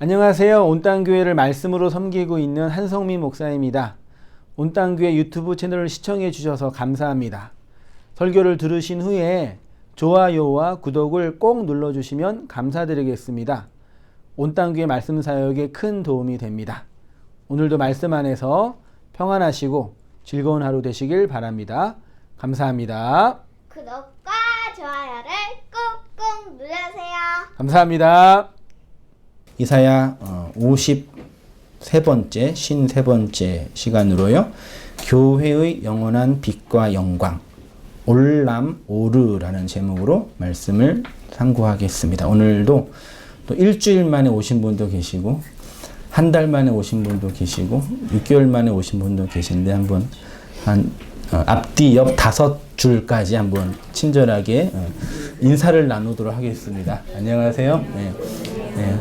안녕하세요. 온땅교회를 말씀으로 섬기고 있는 한성민 목사입니다. 온땅교회 유튜브 채널을 시청해 주셔서 감사합니다. 설교를 들으신 후에 좋아요와 구독을 꼭 눌러주시면 감사드리겠습니다. 온땅교회 말씀 사역에 큰 도움이 됩니다. 오늘도 말씀 안에서 평안하시고 즐거운 하루 되시길 바랍니다. 감사합니다. 구독과 좋아요를 꾹꾹 눌러주세요. 감사합니다. 이사야 53번째, 53번째 시간으로요. 교회의 영원한 빛과 영광, 올람 오르라는 제목으로 말씀을 상고하겠습니다. 오늘도 또 일주일 만에 오신 분도 계시고 한 달 만에 오신 분도 계시고 6개월 만에 오신 분도 계신데 한번 앞뒤 옆 5줄까지 한번 친절하게 인사를 나누도록 하겠습니다. 안녕하세요. 네. 네.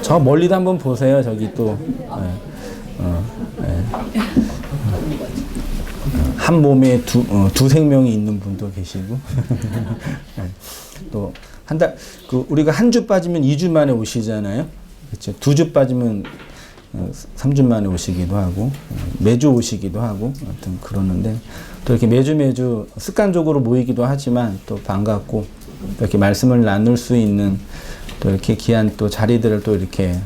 저 멀리도 한번 보세요. 저기 또 한 몸에 두 생명이 있는 분도 계시고 또 한 달 우리가 한 주 빠지면 2주 만에 오시잖아요. 그렇죠. 2주 빠지면 3주 만에 오시기도 하고 매주 오시기도 하고 아무튼 그러는데 또 이렇게 매주 습관적으로 모이기도 하지만 또 반갑고 이렇게 말씀을 나눌 수 있는 또 이렇게 귀한 또 자리들을 또 이렇게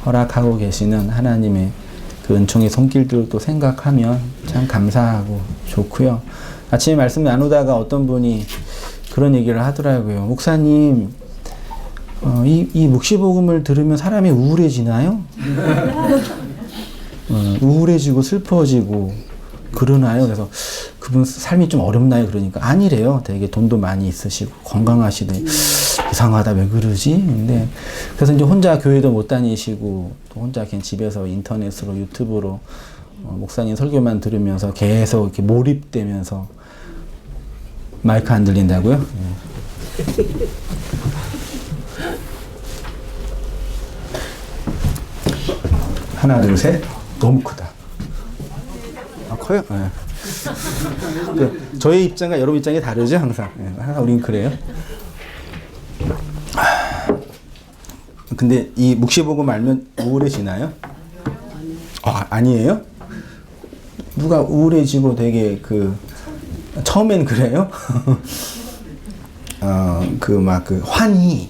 허락하고 계시는 하나님의 그 은총의 손길들을 또 생각하면 참 감사하고 좋고요. 아침에 말씀 나누다가 어떤 분이 그런 얘기를 하더라고요. 목사님, 이 묵시복음을 들으면 사람이 우울해지나요? 우울해지고 슬퍼지고 그러나요? 그래서 그분 삶이 좀 어렵나요? 그러니까 아니래요. 되게 돈도 많이 있으시고 건강하시대. 이상하다, 왜 그러지? 근데 그래서 이제 혼자 교회도 못 다니시고 또 혼자 그냥 집에서 인터넷으로 유튜브로 목사님 설교만 들으면서 계속 이렇게 몰입되면서 마이크 안 들린다고요? 네. 하나, 둘, 셋. 너무 크다. 아, 커요? 네. 저희 입장과 여러분 입장이 다르죠, 항상. 네, 항상 우린 그래요. 근데 이 묵시복음 알면 우울해지나요? 아니에요? 누가 우울해지고 되게 처음엔 그래요? 환희.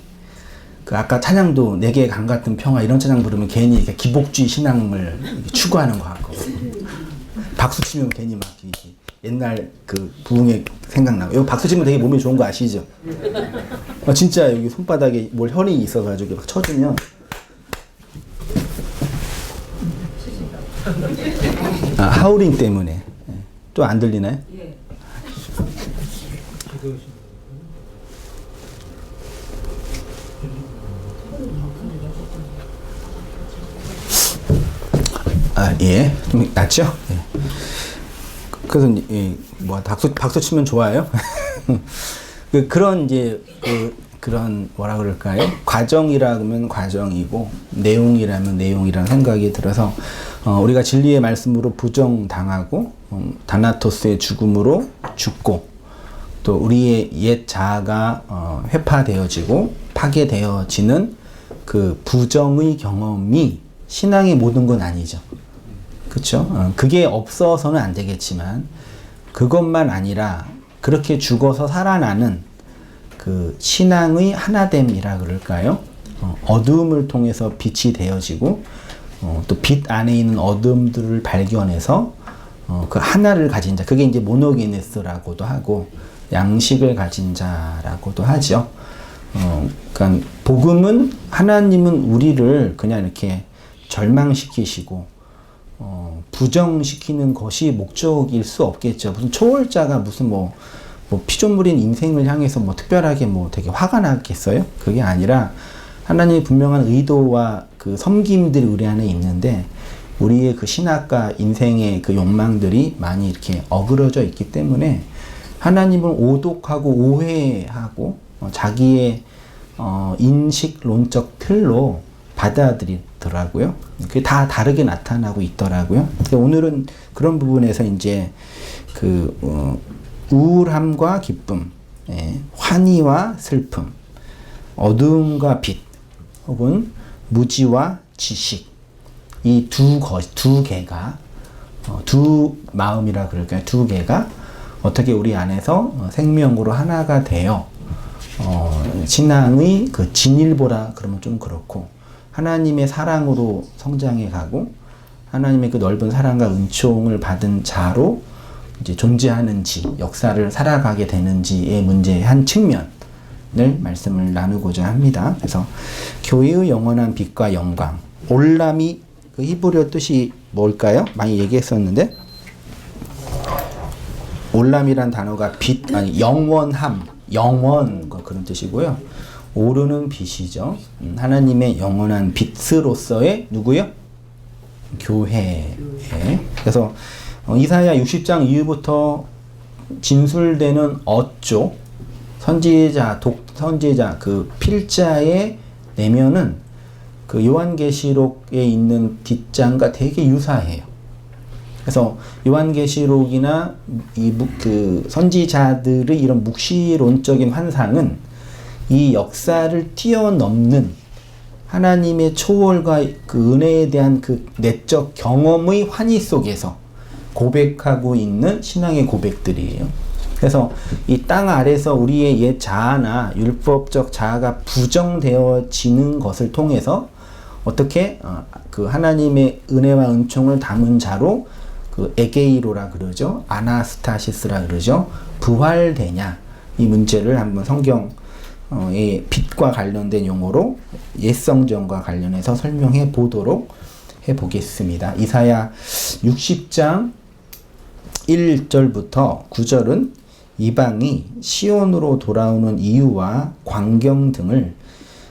아까 찬양도 내게 강 같은 평화 이런 찬양 부르면 괜히 기복주의 신앙을 추구하는 것 같고 박수 치면 괜히 막 옛날 부흥회 생각나고 여기 박수 치면 되게 몸에 좋은 거 아시죠? 진짜 여기 손바닥에 혈이 있어가지고 막 쳐주면 하우링 때문에 또 안 들리나요? 예. 좀 낫죠? 예. 그래서, 박수 치면 좋아요? 그런 뭐라 그럴까요? 과정이라면 과정이고, 내용이라면 내용이라는 생각이 들어서, 우리가 진리의 말씀으로 부정당하고, 다나토스의 죽음으로 죽고, 또 우리의 옛 자아가, 회파되어지고, 파괴되어지는 그 부정의 경험이 신앙의 모든 건 아니죠. 그렇죠? 그게 없어서는 안 되겠지만 그것만 아니라 그렇게 죽어서 살아나는 그 신앙의 하나됨이라 그럴까요? 어두움을 통해서 빛이 되어지고 또 빛 안에 있는 어둠들을 발견해서 그 하나를 가진 자, 그게 이제 모노게네스라고도 하고 양식을 가진 자라고도 하죠. 그러니까 복음은 하나님은 우리를 그냥 이렇게 절망시키시고 부정시키는 것이 목적일 수 없겠죠. 무슨 초월자가 무슨 피조물인 인생을 향해서 특별하게 되게 화가 나겠어요? 그게 아니라 하나님의 분명한 의도와 그 섬김들이 우리 안에 있는데 우리의 그 신학과 인생의 그 욕망들이 많이 이렇게 어그러져 있기 때문에 하나님을 오독하고 오해하고 자기의 인식론적 틀로 받아들이더라고요. 그게 다 다르게 나타나고 있더라고요. 오늘은 그런 부분에서 이제 우울함과 기쁨, 환희와 슬픔, 어두움과 빛 혹은 무지와 지식 이 두 개가 두 마음이라 그럴까요? 두 개가 어떻게 우리 안에서 생명으로 하나가 되어 신앙의 그 진일보라 그러면 좀 그렇고 하나님의 사랑으로 성장해 가고 하나님의 그 넓은 사랑과 은총을 받은 자로 이제 존재하는지 역사를 살아가게 되는지의 문제의 한 측면을 말씀을 나누고자 합니다. 그래서 교회의 영원한 빛과 영광 올람이 그 히브리어 뜻이 뭘까요? 많이 얘기했었는데 올람이란 단어가 빛 아니 영원함 영원 그런 뜻이고요. 오르는 빛이죠. 하나님의 영원한 빛으로서의 누구요? 교회. 그래서 이사야 60장 이후부터 진술되는 어조 선지자 그 필자의 내면은 그 요한계시록에 있는 뒷장과 되게 유사해요. 그래서 요한계시록이나 그 선지자들의 이런 묵시론적인 환상은 이 역사를 뛰어넘는 하나님의 초월과 그 은혜에 대한 그 내적 경험의 환희 속에서 고백하고 있는 신앙의 고백들이에요. 그래서 이 땅 아래서 우리의 옛 자아나 율법적 자아가 부정되어지는 것을 통해서 어떻게 그 하나님의 은혜와 은총을 담은 자로 그 에게이로라 그러죠. 아나스타시스라 그러죠. 부활되냐 이 문제를 한번 성경의 빛과 관련된 용어로 옛성전과 관련해서 설명해 보도록 해 보겠습니다. 이사야 60장 1절부터 9절은 이방이 시온으로 돌아오는 이유와 광경 등을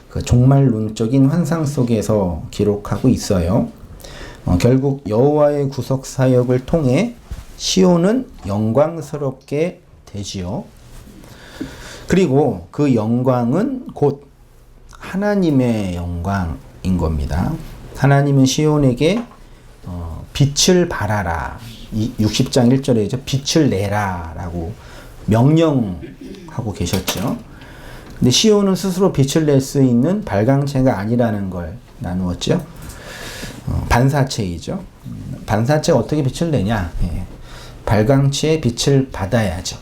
그 종말론적인 환상 속에서 기록하고 있어요. 결국 여호와의 구속 사역을 통해 시온은 영광스럽게 되지요. 그리고 그 영광은 곧 하나님의 영광인 겁니다. 하나님은 시온에게 빛을 발하라. 60장 1절에죠. 빛을 내라 라고 명령하고 계셨죠. 근데 시온은 스스로 빛을 낼 수 있는 발광체가 아니라는 걸 나누었죠. 반사체이죠. 반사체가 어떻게 빛을 내냐? 발광체의 빛을 받아야죠.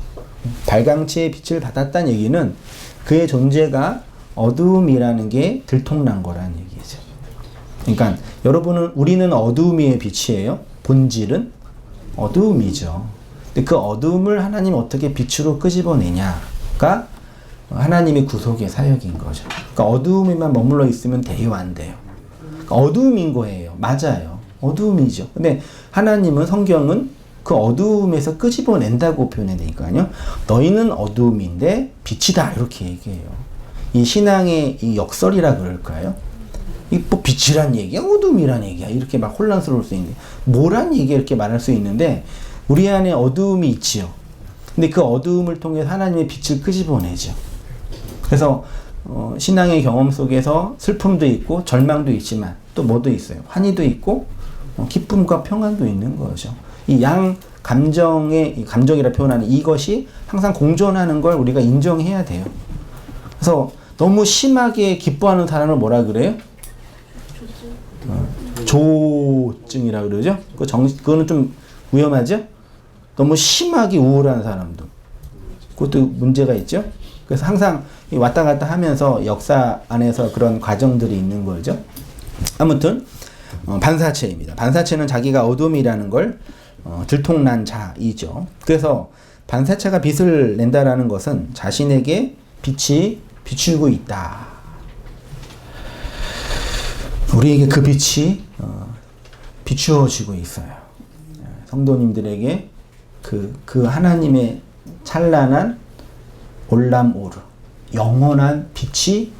발광체의 빛을 받았다는 얘기는 그의 존재가 어두움이라는 게 들통난 거라는 얘기죠. 그러니까 우리는 어두움의 빛이에요. 본질은 어두움이죠. 근데 그 어두움을 하나님 어떻게 빛으로 끄집어내냐가 하나님의 구속의 사역인 거죠. 그러니까 어두움에만 머물러 있으면 돼요, 안 돼요? 그러니까 어두움인 거예요. 맞아요. 어두움이죠. 근데 하나님은 성경은 그 어두움에서 끄집어낸다고 표현해내니까요. 너희는 어두움인데 빛이다 이렇게 얘기해요. 이 신앙의 이 역설이라 그럴까요? 이 뭐 빛이란 얘기야, 어두움이란 얘기야 이렇게 막 혼란스러울 수 있는데 뭐란 얘기 이렇게 말할 수 있는데 우리 안에 어두움이 있지요. 근데 그 어두움을 통해 하나님의 빛을 끄집어내죠. 그래서 신앙의 경험 속에서 슬픔도 있고 절망도 있지만 또 뭐도 있어요. 환희도 있고 기쁨과 평안도 있는 거죠. 이 양 감정이라 표현하는 이것이 항상 공존하는 걸 우리가 인정해야 돼요. 그래서 너무 심하게 기뻐하는 사람을 뭐라 그래요? 조증이라 그러죠. 그거는 좀 위험하죠. 너무 심하게 우울한 사람도 그것도 문제가 있죠. 그래서 항상 왔다 갔다 하면서 역사 안에서 그런 과정들이 있는 거죠. 아무튼 반사체입니다. 반사체는 자기가 어둠이라는 걸 들통난 자이죠. 그래서 반사체가 빛을 낸다라는 것은 자신에게 빛이 비추고 있다. 우리에게 그 빛이 비추어지고 있어요. 성도님들에게 그 하나님의 찬란한 올람오르 영원한 빛이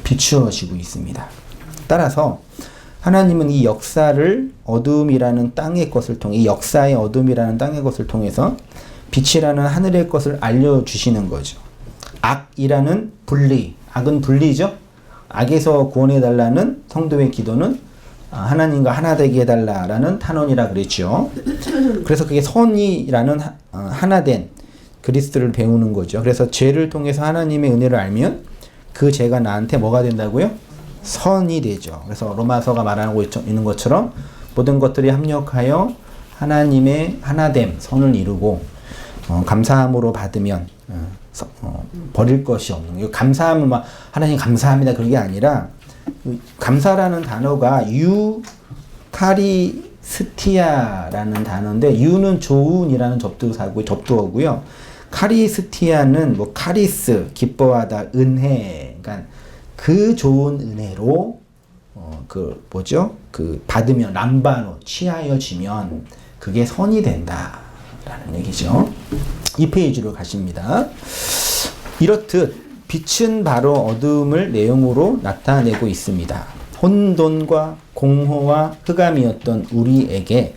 비추어지고 있습니다. 따라서 하나님은 이 역사를 어둠이라는 땅의 것을 통해 이 역사의 어둠이라는 땅의 것을 통해서 빛이라는 하늘의 것을 알려주시는 거죠. 악이라는 분리, 악은 분리죠. 악에서 구원해달라는 성도의 기도는 하나님과 하나 되게 해달라라는 탄원이라 그랬죠. 그래서 그게 선이라는 하나된 그리스도를 배우는 거죠. 그래서 죄를 통해서 하나님의 은혜를 알면 그 죄가 나한테 뭐가 된다고요? 선이 되죠. 그래서 로마서가 말하고 있는 것처럼 모든 것들이 합력하여 하나님의 하나됨, 선을 이루고 감사함으로 받으면 버릴 것이 없는 거예요. 감사함은 막 하나님 감사합니다 그게 아니라 감사라는 단어가 유카리스티아라는 단어인데 유는 좋은이라는 접두어고요. 카리스티아는 뭐 카리스 기뻐하다 은혜 그러니까 그 좋은 은혜로 그 뭐죠? 그 받으면 람바노 취하여지면 그게 선이 된다라는 얘기죠. 이 페이지로 가십니다. 이렇듯 빛은 바로 어둠을 내용으로 나타내고 있습니다. 혼돈과 공허와 흑암이었던 우리에게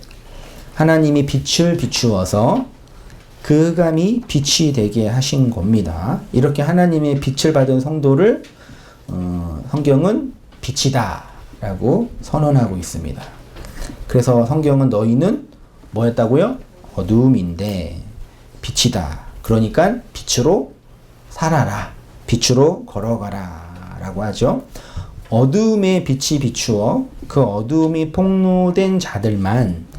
하나님이 빛을 비추어서 그 흑암이 빛이 되게 하신 겁니다. 이렇게 하나님의 빛을 받은 성도를 성경은 빛이다 라고 선언하고 있습니다. 그래서 성경은 너희는 뭐였다고요? 어둠인데 빛이다. 그러니까 빛으로 살아라. 빛으로 걸어가라 라고 하죠. 어둠의 빛이 비추어 그 어둠이 폭로된 자들만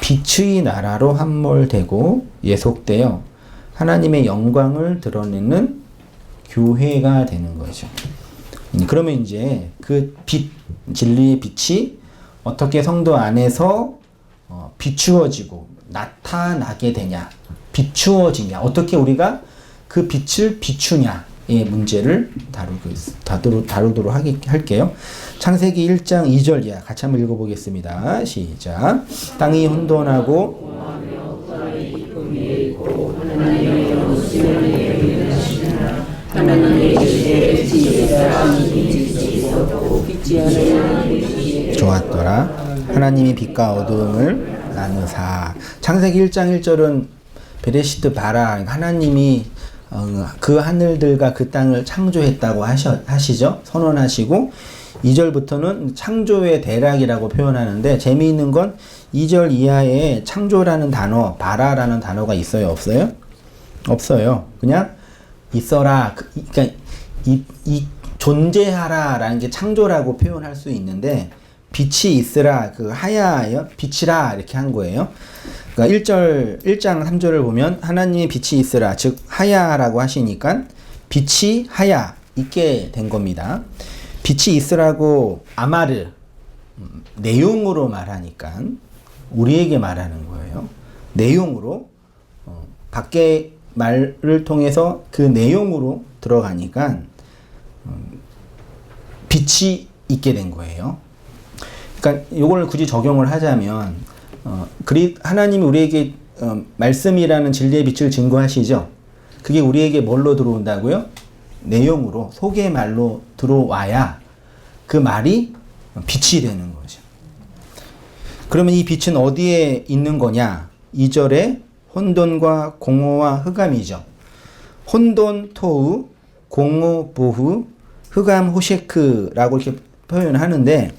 빛의 나라로 함몰되고 예속되어 하나님의 영광을 드러내는 교회가 되는 거죠. 그러면 이제 그 빛, 진리의 빛이 어떻게 성도 안에서 비추어지고 나타나게 되냐, 비추어지냐, 어떻게 우리가 그 빛을 비추냐의 문제를 다루도록 할게요. 창세기 1장 2절 이하 같이 한번 읽어보겠습니다. 시작. 땅이 혼돈하고 좋았더라. 하나님이 빛과 어두움을 나누사. 창세기 1장 1절은 베레시트 바라 하나님이 그 하늘들과 그 땅을 창조했다고 하시죠. 선언하시고 2절부터는 창조의 대락이라고 표현하는데 재미있는 건 2절 이하에 창조라는 단어, 바라라는 단어가 있어요? 없어요? 없어요. 그냥 있어라. 그러니까 이 존재하라 라는 게 창조라고 표현할 수 있는데 빛이 있으라, 그 하야예요? 빛이라 이렇게 한 거예요. 그러니까 1장 3절을 보면 하나님의 빛이 있으라, 즉 하야라고 하시니까 빛이 하야 있게 된 겁니다. 빛이 있으라고 아마르 내용으로 말하니까 우리에게 말하는 거예요. 내용으로 밖에 말을 통해서 그 내용으로 들어가니까 빛이 있게 된 거예요. 그러니까 이걸 굳이 적용을 하자면 하나님이 우리에게 말씀이라는 진리의 빛을 증거하시죠. 그게 우리에게 뭘로 들어온다고요? 내용으로, 속의 말로 들어와야 그 말이 빛이 되는 거죠. 그러면 이 빛은 어디에 있는 거냐? 2절에 혼돈과 공허와 흑암이죠. 혼돈 토우, 공허 보후, 흑암 호셰크라고 이렇게 표현하는데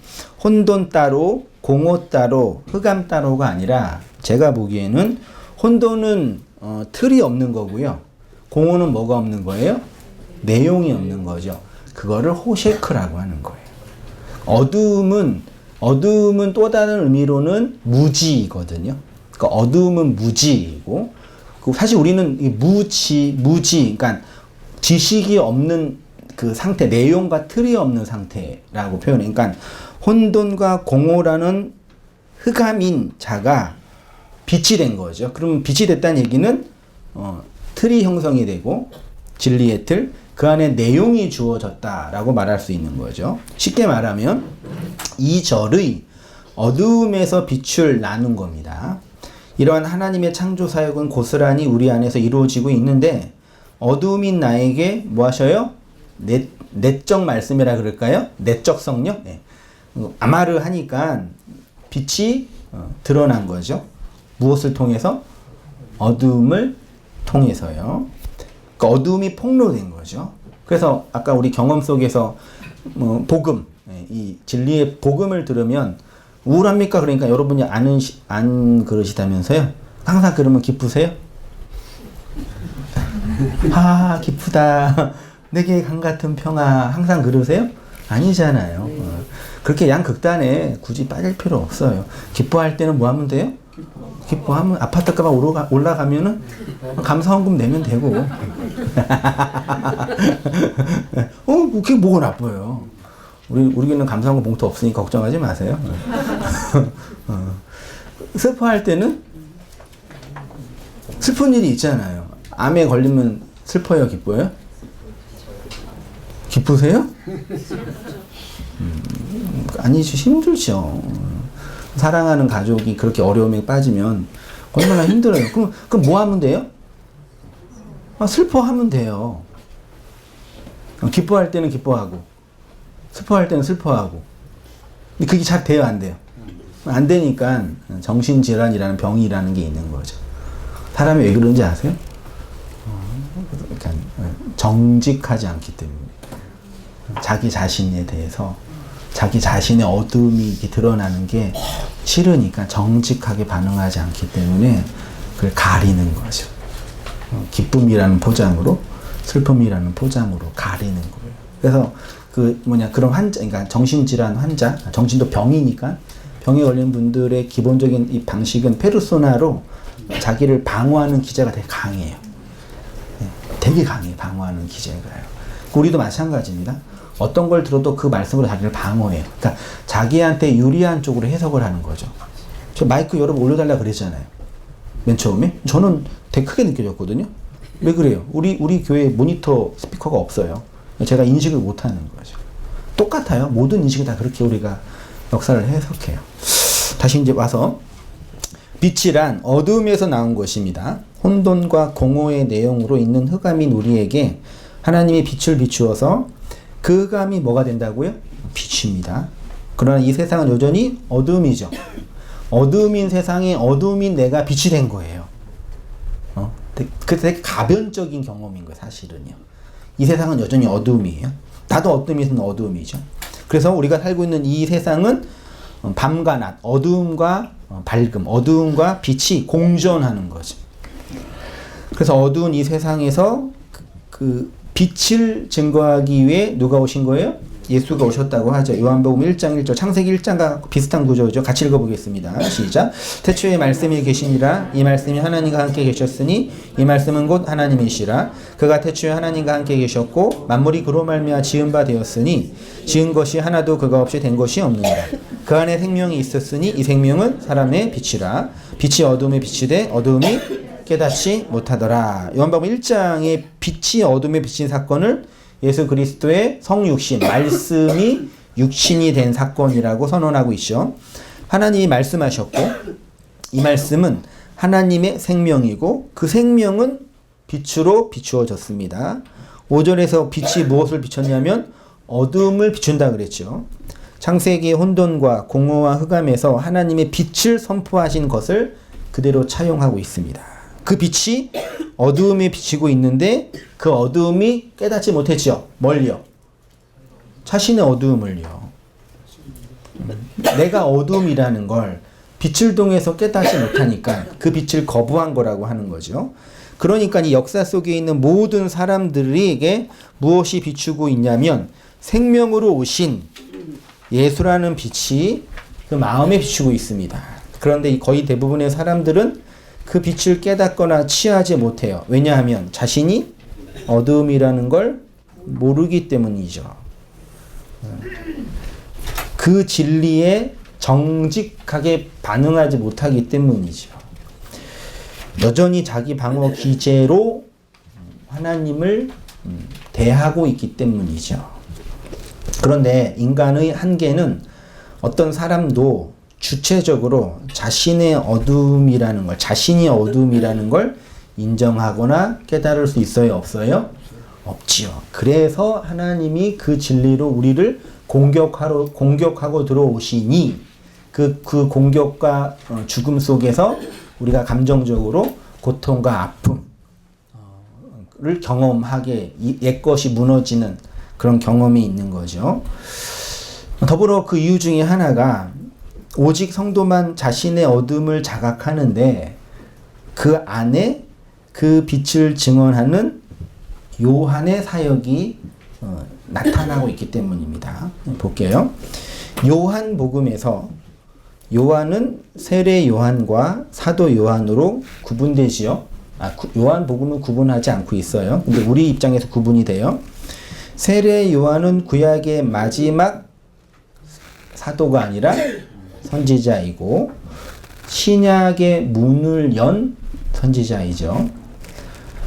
혼돈 따로, 공허 따로, 흑암 따로가 아니라 제가 보기에는 혼돈은 틀이 없는 거고요. 공허는 뭐가 없는 거예요? 내용이 없는 거죠. 그거를 호셰크라고 하는 거예요. 어둠은 또 다른 의미로는 무지이거든요. 그러니까 어둠은 무지이고, 사실 우리는 이 무지, 그러니까 지식이 없는 그 상태, 내용과 틀이 없는 상태라고 표현해요. 그러니까 혼돈과 공허라는 흑암인 자가 빛이 된 거죠. 그러면 빛이 됐다는 얘기는 틀이 형성이 되고 진리의 틀, 그 안에 내용이 주어졌다라고 말할 수 있는 거죠. 쉽게 말하면 이 절의 어두움에서 빛을 나눈 겁니다. 이러한 하나님의 창조 사역은 고스란히 우리 안에서 이루어지고 있는데 어두움인 나에게 뭐 하셔요? 내적 말씀이라 그럴까요? 내적 성령? 네. 아마르 하니까 빛이 드러난 거죠. 무엇을 통해서? 어둠을 통해서요. 그러니까 어둠이 폭로된 거죠. 그래서 아까 우리 경험 속에서 복음, 이 진리의 복음을 들으면 우울합니까? 그러니까 여러분이 안 그러시다면서요? 항상 그러면 기쁘세요? 아, 기쁘다. 내게 강 같은 평화 항상 그러세요? 아니잖아요. 그렇게 양극단에 굳이 빠질 필요 없어요. 기뻐할 때는 뭐 하면 돼요? 기뻐하면 아파트 값 올라가면은 감사원금 내면 되고. 그게 뭐가 나빠요? 우리는 감사원금 봉투 없으니까 걱정하지 마세요. 슬퍼할 때는 슬픈 일이 있잖아요. 암에 걸리면 슬퍼요, 기뻐요? 기쁘세요? 아니죠, 힘들죠. 사랑하는 가족이 그렇게 어려움에 빠지면 얼마나 힘들어요. 그럼 뭐 하면 돼요? 슬퍼하면 돼요. 기뻐할 때는 기뻐하고, 슬퍼할 때는 슬퍼하고. 근데 그게 잘 돼요, 안 돼요? 안 되니까 정신질환이라는 병이라는 게 있는 거죠. 사람이 왜 그런지 아세요? 그러니까 정직하지 않기 때문에. 자기 자신에 대해서 자기 자신의 어둠이 이렇게 드러나는 게 싫으니까 정직하게 반응하지 않기 때문에 그걸 가리는 거죠. 기쁨이라는 포장으로, 슬픔이라는 포장으로 가리는 거예요. 그래서 그런 환자, 그러니까 정신질환 환자, 정신도 병이니까 병에 걸린 분들의 기본적인 이 방식은 페르소나로 자기를 방어하는 기제가 되게 강해요. 되게 강해요. 방어하는 기제가요. 우리도 마찬가지입니다. 어떤 걸 들어도 그 말씀으로 자기를 방어해요. 그러니까 자기한테 유리한 쪽으로 해석을 하는 거죠. 저 마이크 여러분 올려달라 그랬잖아요. 맨 처음에. 저는 되게 크게 느껴졌거든요. 왜 그래요? 우리 교회 모니터 스피커가 없어요. 제가 인식을 못하는 거죠. 똑같아요. 모든 인식이 다 그렇게 우리가 역사를 해석해요. 다시 이제 와서 빛이란 어둠에서 나온 것입니다. 혼돈과 공허의 내용으로 있는 흑암인 우리에게 하나님이 빛을 비추어서 그 흑암이 뭐가 된다고요? 빛입니다. 그러나 이 세상은 여전히 어둠이죠. 어둠인 세상에 어둠인 내가 빛이 된 거예요. 그 되게 가변적인 경험인 거예요, 사실은요. 이 세상은 여전히 어둠이에요. 나도 어둠이든 어둠이죠. 그래서 우리가 살고 있는 이 세상은 밤과 낮, 어두움과 밝음, 어두움과 빛이 공존하는 거죠. 그래서 어두운 이 세상에서 그 빛을 증거하기 위해 누가 오신 거예요? 예수가 오셨다고 하죠. 요한복음 1장 1절, 창세기 1장과 비슷한 구조죠. 같이 읽어보겠습니다. 시작. 태초에 말씀이 계시니라. 이 말씀이 하나님과 함께 계셨으니 이 말씀은 곧 하나님이시라. 그가 태초에 하나님과 함께 계셨고 만물이 그로 말미암아 지은 바 되었으니 지은 것이 하나도 그가 없이 된 것이 없느니라. 그 안에 생명이 있었으니 이 생명은 사람의 빛이라. 빛이 어둠에 비치되 어둠이 깨닫지 못하더라. 요한복음 1장에 빛이 어둠에 비친 사건을 예수 그리스도의 성육신, 말씀이 육신이 된 사건이라고 선언하고 있죠. 하나님이 말씀하셨고 이 말씀은 하나님의 생명이고 그 생명은 빛으로 비추어졌습니다. 5절에서 빛이 무엇을 비췄냐면 어둠을 비춘다 그랬죠. 창세기의 혼돈과 공허와 흑암에서 하나님의 빛을 선포하신 것을 그대로 차용하고 있습니다. 그 빛이 어두움에 비치고 있는데 그 어두움이 깨닫지 못했죠. 뭘요? 자신의 어두움을요. 내가 어두움이라는 걸 빛을 통해서 깨닫지 못하니까 그 빛을 거부한 거라고 하는 거죠. 그러니까 이 역사 속에 있는 모든 사람들에게 무엇이 비추고 있냐면 생명으로 오신 예수라는 빛이 그 마음에 비추고 있습니다. 그런데 거의 대부분의 사람들은 그 빛을 깨닫거나 취하지 못해요. 왜냐하면 자신이 어두움이라는 걸 모르기 때문이죠. 그 진리에 정직하게 반응하지 못하기 때문이죠. 여전히 자기 방어 기제로 하나님을 대하고 있기 때문이죠. 그런데 인간의 한계는 어떤 사람도 주체적으로 자신의 어둠이라는 걸, 자신이 어둠이라는 걸 인정하거나 깨달을 수 있어요? 없어요? 없지요. 그래서 하나님이 그 진리로 우리를 공격하고 들어오시니 그 공격과 죽음 속에서 우리가 감정적으로 고통과 아픔을 경험하게 옛것이 무너지는 그런 경험이 있는 거죠. 더불어 그 이유 중에 하나가 오직 성도만 자신의 어둠을 자각하는데 그 안에 그 빛을 증언하는 요한의 사역이 나타나고 있기 때문입니다. 볼게요. 요한복음에서 요한은 세례 요한과 사도 요한으로 구분되지요. 요한복음은 구분하지 않고 있어요. 근데 우리 입장에서 구분이 돼요. 세례 요한은 구약의 마지막 사도가 아니라 선지자이고 신약의 문을 연 선지자이죠.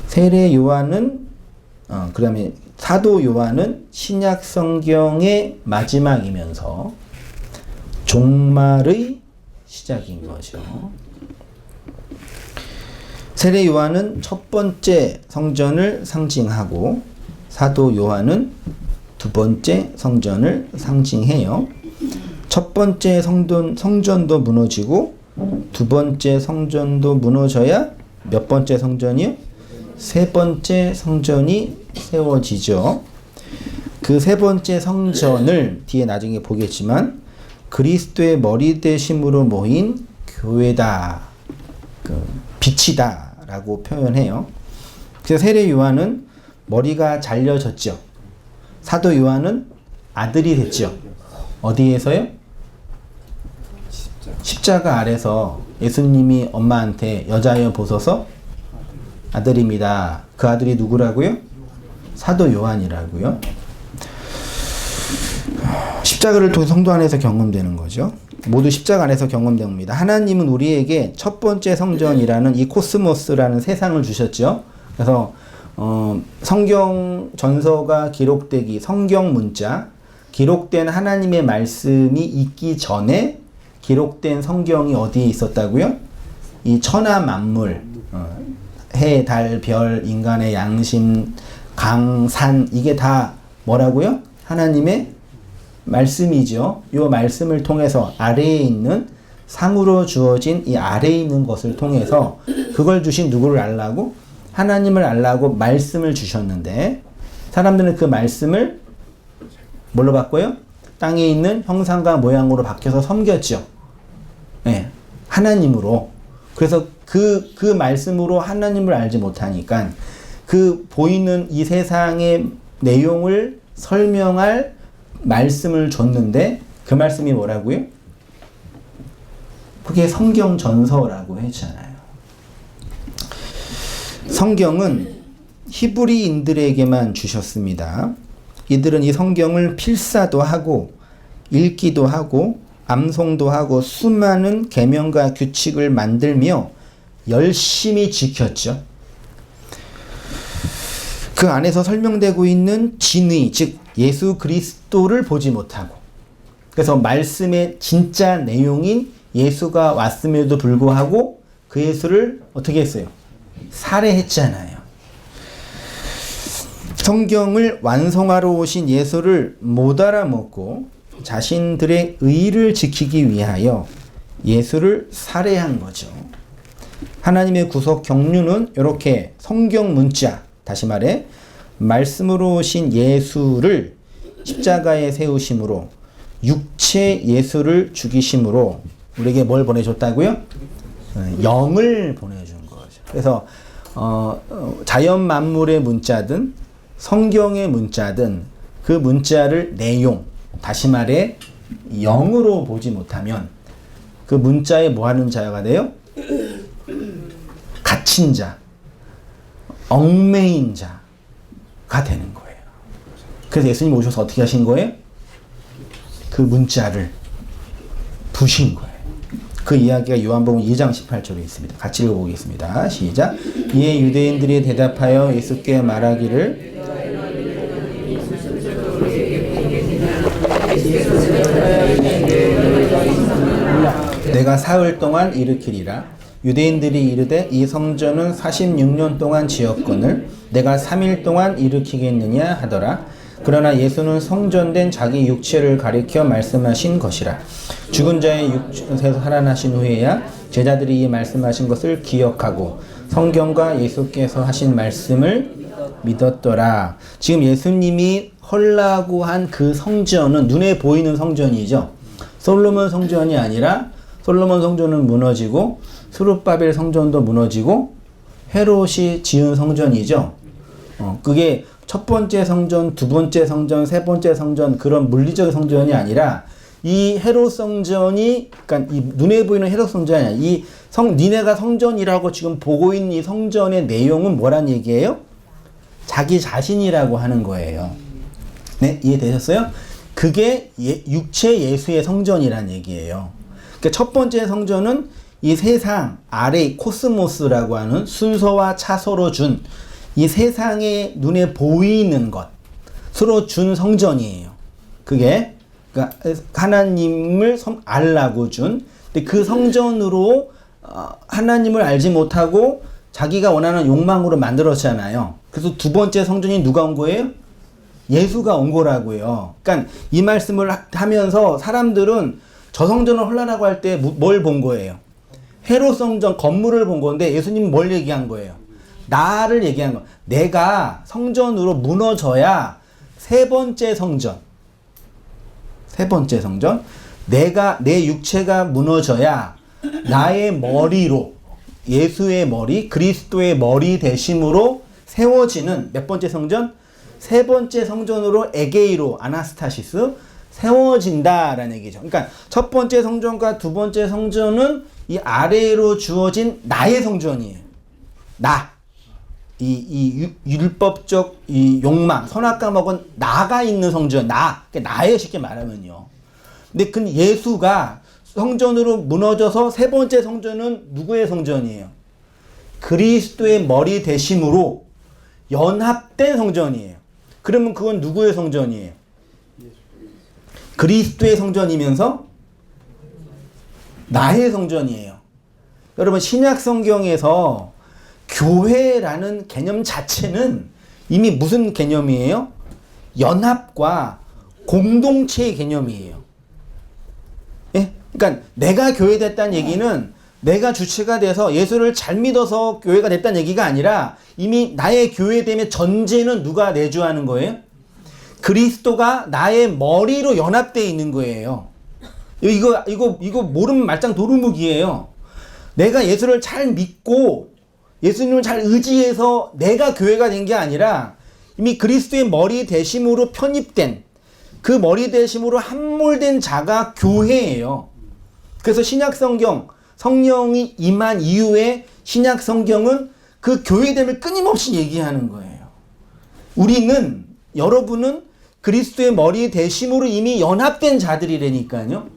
세례 요한은 그다음에 사도 요한은 신약 성경의 마지막이면서 종말의 시작인 거죠. 세례 요한은 첫 번째 성전을 상징하고 사도 요한은 두 번째 성전을 상징해요. 첫 번째 성전도 무너지고 두 번째 성전도 무너져야 몇 번째 성전이요? 세 번째 성전이 세워지죠. 그 세 번째 성전을 뒤에 나중에 보겠지만 그리스도의 머리 되심으로 모인 교회다, 빛이다 라고 표현해요. 그래서 세례 요한은 머리가 잘려졌죠. 사도 요한은 아들이 됐죠. 어디에서요? 십자가 아래서 예수님이 엄마한테 여자여 보소서 아들입니다. 그 아들이 누구라고요? 사도 요한이라고요. 십자가를 통해 성도 안에서 경험되는 거죠. 모두 십자가 안에서 경험됩니다. 하나님은 우리에게 첫 번째 성전이라는 이 코스모스라는 세상을 주셨죠. 그래서 성경 전서가 기록되기, 성경 문자, 기록된 하나님의 말씀이 있기 전에 기록된 성경이 어디에 있었다고요? 이 천하 만물, 해, 달, 별, 인간의 양심, 강, 산, 이게 다 뭐라고요? 하나님의 말씀이죠. 이 말씀을 통해서 아래에 있는 상으로 주어진 이 아래에 있는 것을 통해서 그걸 주신 누구를 알라고? 하나님을 알라고 말씀을 주셨는데 사람들은 그 말씀을 뭘로 바꿔요? 땅에 있는 형상과 모양으로 바뀌어서 섬겼죠. 네, 하나님으로. 그래서 그 말씀으로 하나님을 알지 못하니까 그 보이는 이 세상의 내용을 설명할 말씀을 줬는데 그 말씀이 뭐라고요? 그게 성경 전서라고 했잖아요. 성경은 히브리인들에게만 주셨습니다. 이들은 이 성경을 필사도 하고 읽기도 하고 암송도 하고 수많은 계명과 규칙을 만들며 열심히 지켰죠. 그 안에서 설명되고 있는 진의, 즉 예수 그리스도를 보지 못하고 그래서 말씀의 진짜 내용인 예수가 왔음에도 불구하고 그 예수를 어떻게 했어요? 살해했잖아요. 성경을 완성하러 오신 예수를 못 알아먹고 자신들의 의를 지키기 위하여 예수를 살해한 거죠. 하나님의 구속 경륜은 이렇게 성경 문자, 다시 말해 말씀으로 오신 예수를 십자가에 세우심으로 육체 예수를 죽이심으로 우리에게 뭘 보내줬다고요? 영을 보내준 거죠. 그래서 자연 만물의 문자든 성경의 문자든 그 문자를 내용, 다시 말해 영으로 보지 못하면 그 문자에 뭐 하는 자가 돼요? 갇힌 자, 얽매인 자가 되는 거예요. 그래서 예수님 오셔서 어떻게 하신 거예요? 그 문자를 부신 거예요. 그 이야기가 요한복음 2장 18절에 있습니다. 같이 읽어보겠습니다. 시작. 이에 유대인들이 대답하여 예수께 말하기를 내가 사흘 동안 일으키리라. 유대인들이 이르되 이 성전은 46년 동안 지었거늘 내가 3일 동안 일으키겠느냐 하더라. 그러나 예수는 성전된 자기 육체를 가리켜 말씀하신 것이라. 죽은 자의 육체에서 살아나신 후에야 제자들이 이 말씀하신 것을 기억하고 성경과 예수께서 하신 말씀을 믿었더라. 지금 예수님이 헐라고 한 그 성전은 눈에 보이는 성전이죠. 솔로몬 성전이 아니라 솔로몬 성전은 무너지고 스룹바벨 성전도 무너지고 헤롯이 지은 성전이죠. 그게 첫 번째 성전, 두 번째 성전, 세 번째 성전 그런 물리적 성전이 아니라 이 헤롯 성전이 그러니까 이 눈에 보이는 헤롯 성전이 아니라 이 니네가 성전이라고 지금 보고 있는 이 성전의 내용은 뭐란 얘기예요? 자기 자신이라고 하는 거예요. 네, 이해되셨어요? 그게 육체 예수의 성전이란 얘기예요. 그러니까 첫 번째 성전은 이 세상 아래 코스모스라고 하는 순서와 차서로 준 이 세상의 눈에 보이는 것으로 준 성전이에요. 그게 그러니까 하나님을 알라고 준. 근데 그 성전으로 하나님을 알지 못하고 자기가 원하는 욕망으로 만들었잖아요. 그래서 두 번째 성전이 누가 온 거예요? 예수가 온 거라고요. 그러니까 이 말씀을 하면서 사람들은 저 성전을 헐라라고 할 때 뭘 본 거예요? 헤롯 성전 건물을 본 건데 예수님은 뭘 얘기한 거예요? 나를 얘기한 거. 내가 성전으로 무너져야 세 번째 성전. 세 번째 성전. 내 육체가 무너져야 나의 머리로 예수의 머리, 그리스도의 머리 대심으로 세워지는 몇 번째 성전? 세 번째 성전으로 에게이로 아나스타시스 세워진다라는 얘기죠. 그러니까 첫 번째 성전과 두 번째 성전은 이 아래로 주어진 나의 성전이에요. 이 율법적 이 욕망, 선악과 먹은 나가 있는 성전, 나예요, 쉽게 말하면요. 근데 그 예수가 성전으로 무너져서 세 번째 성전은 누구의 성전이에요? 그리스도의 머리 대심으로 연합된 성전이에요. 그러면 그건 누구의 성전이에요? 그리스도의 성전이면서 나의 성전이에요. 여러분 신약 성경에서 교회라는 개념 자체는 이미 무슨 개념이에요? 연합과 공동체의 개념이에요. 예? 그러니까 내가 교회 됐다는 얘기는 내가 주체가 돼서 예수를 잘 믿어서 교회가 됐다는 얘기가 아니라 이미 나의 교회됨의 전제는 누가 내주하는 거예요? 그리스도가 나의 머리로 연합되어 있는 거예요. 이거 모르면 말짱 도루묵이에요. 내가 예수를 잘 믿고 예수님을 잘 의지해서 내가 교회가 된 게 아니라 이미 그리스도의 머리 대심으로 편입된 그 머리 대심으로 함몰된 자가 교회예요. 그래서 신약 성경 성령이 임한 이후에 신약 성경은 그 교회됨을 끊임없이 얘기하는 거예요. 여러분은 그리스도의 머리 대심으로 이미 연합된 자들이라니까요.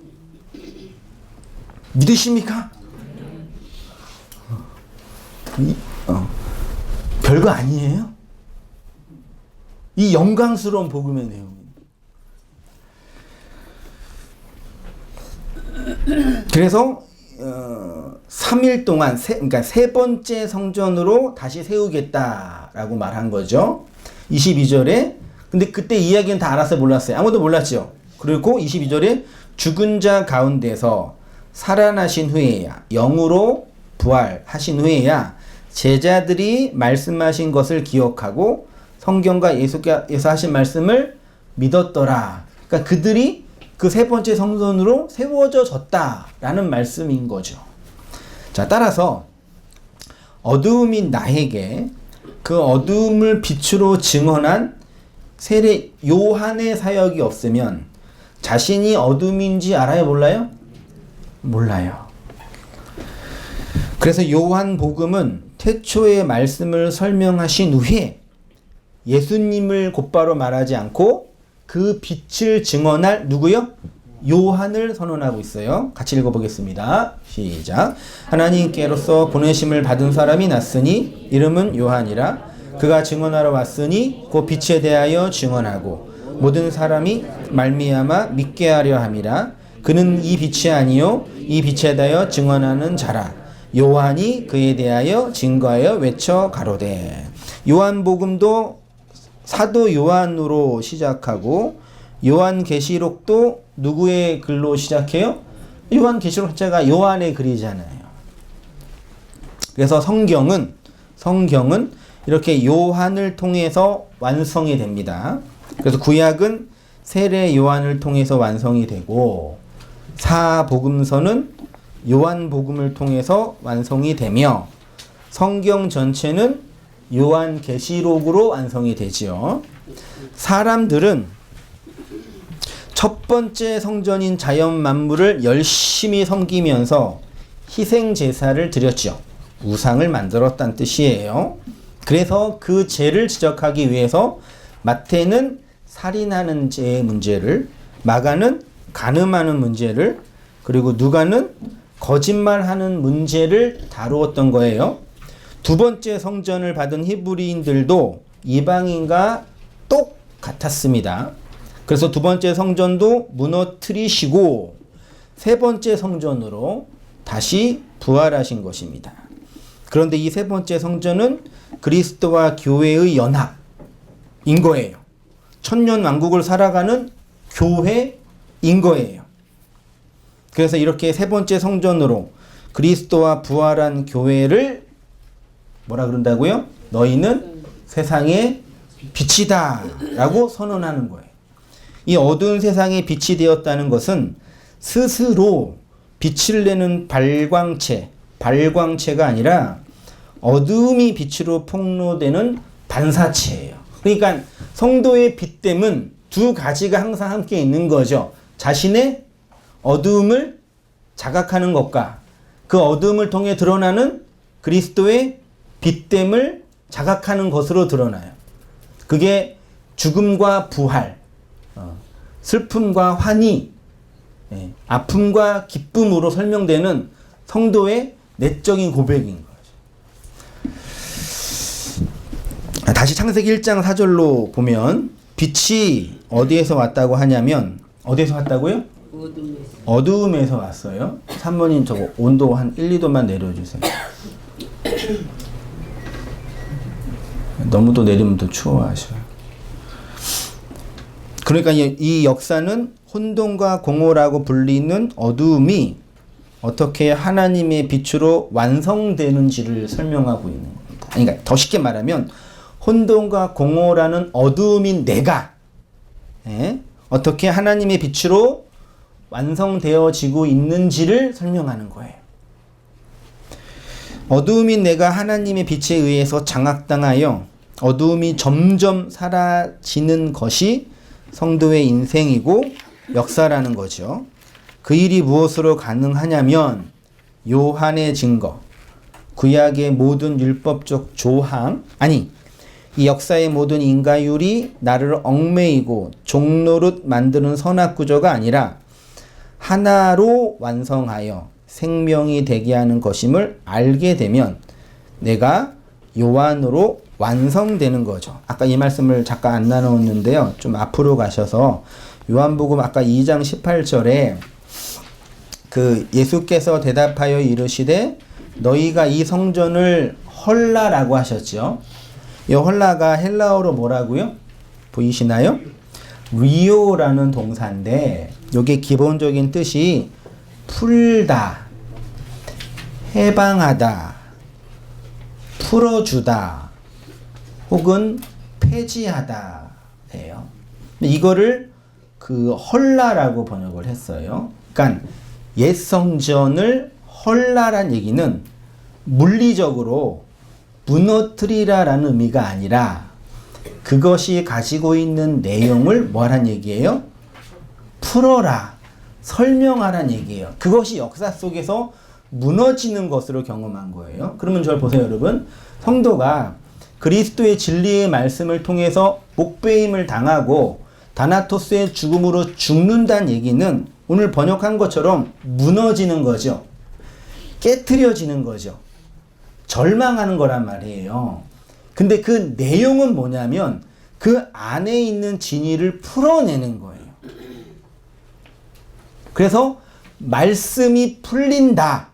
믿으십니까? 별거 아니에요? 이 영광스러운 복음의 내용입니다. 그래서 3일 동안 그러니까 세 번째 성전으로 다시 세우겠다라고 말한 거죠. 22절에 근데 그때 이야기는 다 알았어요, 몰랐어요? 아무도 몰랐죠. 그리고 22절에 죽은 자 가운데서 살아나신 후에야 영으로 부활하신 후에야 제자들이 말씀하신 것을 기억하고 성경과 예수께서 하신 말씀을 믿었더라. 그러니까 그들이 그 세 번째 성전으로 세워졌다라는 말씀인 거죠. 자, 따라서 어두움인 나에게 그 어두움을 빛으로 증언한 세례 요한의 사역이 없으면 자신이 어둠인지 알아요, 몰라요? 몰라요. 그래서 요한복음은 태초의 말씀을 설명하신 후에 예수님을 곧바로 말하지 않고 그 빛을 증언할 누구요? 요한을 선언하고 있어요. 같이 읽어보겠습니다. 시작. 하나님께로서 보내심을 받은 사람이 났으니 이름은 요한이라. 그가 증언하러 왔으니 그 빛에 대하여 증언하고 모든 사람이 말미암아 믿게 하려 함이라. 그는 이 빛이 아니요 이 빛에 대하여 증언하는 자라. 요한이 그에 대하여 증거하여 외쳐 가로되. 요한복음도 사도 요한으로 시작하고 요한계시록도 누구의 글로 시작해요? 요한계시록 자체가 요한의 글이잖아요. 그래서 성경은 이렇게 요한을 통해서 완성이 됩니다. 그래서 구약은 세례 요한을 통해서 완성이 되고 사복음서는 요한복음을 통해서 완성이 되며 성경 전체는 요한계시록으로 완성이 되지요. 사람들은 첫 번째 성전인 자연 만물을 열심히 섬기면서 희생 제사를 드렸죠. 우상을 만들었다는 뜻이에요. 그래서 그 죄를 지적하기 위해서 마태는 살인하는 죄의 문제를, 마가는 간음하는 문제를, 그리고 누가는 거짓말하는 문제를 다루었던 거예요. 두 번째 성전을 받은 히브리인들도 이방인과 똑같았습니다. 그래서 두 번째 성전도 무너뜨리시고 세 번째 성전으로 다시 부활하신 것입니다. 그런데 이 세 번째 성전은 그리스도와 교회의 연합인 거예요. 천년 왕국을 살아가는 교회인 거예요. 그래서 이렇게 세 번째 성전으로 그리스도와 부활한 교회를 뭐라 그런다고요? 너희는 세상의 빛이다 라고 선언하는 거예요. 이 어두운 세상에 빛이 되었다는 것은 스스로 빛을 내는 발광체가 아니라 어두움이 빛으로 폭로되는 반사체예요. 그러니까 성도의 빛됨은 두 가지가 항상 함께 있는 거죠. 자신의 어두움을 자각하는 것과 그 어두움을 통해 드러나는 그리스도의 빛됨을 자각하는 것으로 드러나요. 그게 죽음과 부활, 슬픔과 환희, 아픔과 기쁨으로 설명되는 성도의 내적인 고백인 거죠. 다시 창세기 1장 4절로 보면 빛이 어디에서 왔다고 하냐면 어디에서 왔다고요? 어두움에서 왔어요. 사모님 저거 온도 한 1, 2도만 내려주세요. 너무 또 내리면 또 추워하셔요. 그러니까 이 역사는 혼돈과 공허라고 불리는 어두움이 어떻게 하나님의 빛으로 완성되는지를 설명하고 있는 겁니다. 그러니까 더 쉽게 말하면 혼돈과 공허라는 어두움인 내가 어떻게 하나님의 빛으로 완성되어지고 있는지를 설명하는 거예요. 어두움인 내가 하나님의 빛에 의해서 장악당하여 어두움이 점점 사라지는 것이 성도의 인생이고 역사라는 거죠. 그 일이 무엇으로 가능하냐면 요한의 증거, 구약의 모든 율법적 조항, 이 역사의 모든 인과율이 나를 얽매이고 종노릇 만드는 선악구조가 아니라 하나로 완성하여 생명이 되게 하는 것임을 알게 되면 내가 요한으로 완성되는 거죠. 아까 이 말씀을 잠깐 안 나눴는데요. 좀 앞으로 가셔서 요한복음 아까 2장 18절에 그 예수께서 대답하여 이르시되 너희가 이 성전을 헐라라고 하셨죠. 이 헐라가 헬라어로 뭐라고요? 보이시나요? 리오라는 동사인데 이게 기본적인 뜻이 풀다, 해방하다, 풀어주다, 혹은 폐지하다 예요. 이거를 그 헐라라고 번역을 했어요. 그러니까 옛 성전을 헐라란 얘기는 물리적으로 무너뜨리라라는 의미가 아니라 그것이 가지고 있는 내용을 뭐하란 얘기예요? 풀어라, 설명하란 얘기예요. 그것이 역사 속에서 무너지는 것으로 경험한 거예요. 그러면 저를 보세요, 여러분. 성도가 그리스도의 진리의 말씀을 통해서 목배임을 당하고 다나토스의 죽음으로 죽는다는 얘기는 오늘 번역한 것처럼 무너지는 거죠. 깨트려지는 거죠. 절망하는 거란 말이에요. 근데 그 내용은 뭐냐면 그 안에 있는 진리를 풀어내는 거예요. 그래서 말씀이 풀린다.